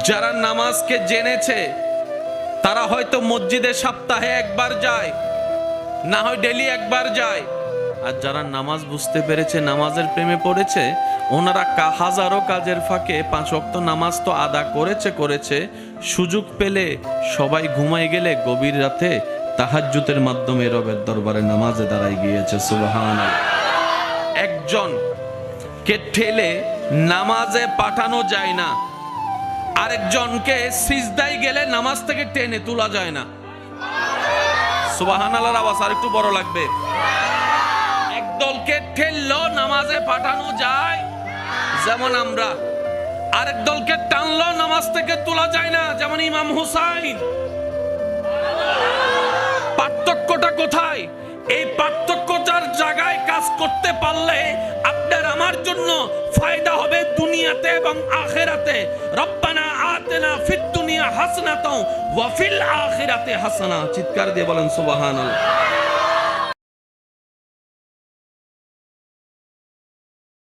যারা নামাজকে জেনেছে তারা হয়তো মসজিদে সপ্তাহে একবার যায়, না হয় ডেলি একবার যায়। আর যারা নামাজ বুঝতে পেরেছে, নামাজের প্রেমে পড়েছে, ওনারা হাজারো কাজের ফাঁকে 5 ওয়াক্ত নামাজ তো আদা করেছে, সুযোগ পেলে সবাই ঘুমাই গেলে গভীর রাতে তাহাজ্জুদের মাধ্যমে রবের দরবারে নামাজে দাঁড়ায় গিয়েছে। সুবহানাল্লাহ। একজন কে ঠেলে নামাজে পাঠানো যায় না, আরেকজনকে সিজদায় গেলে নামাজ থেকে টেনে তোলা যায় না। সুবহানাল্লাহর আওয়াজ আর একটু বড় লাগবে। একদলকে ঠেললো নামাজে পাঠানো যায়, যেমন আমরা। আরেক দলকে টানলো নামাজ থেকে তোলা যায় না, যেমন ইমাম হুসাইন। পার্থক্যটা কোথায়? এই পার্থক্যটার জায়গায় কাজ করতে পারলে আপনার আমার জন্য ফায়দা হবে দুনিয়াতে এবং আখিরাতে। রব্বানা আতিনা ফিদ দুনিয়া হাসানাতাও ওয়া ফিল আখিরাতি হাসানা। চিৎকার দিয়ে বলেন সুবহানাল্লাহ।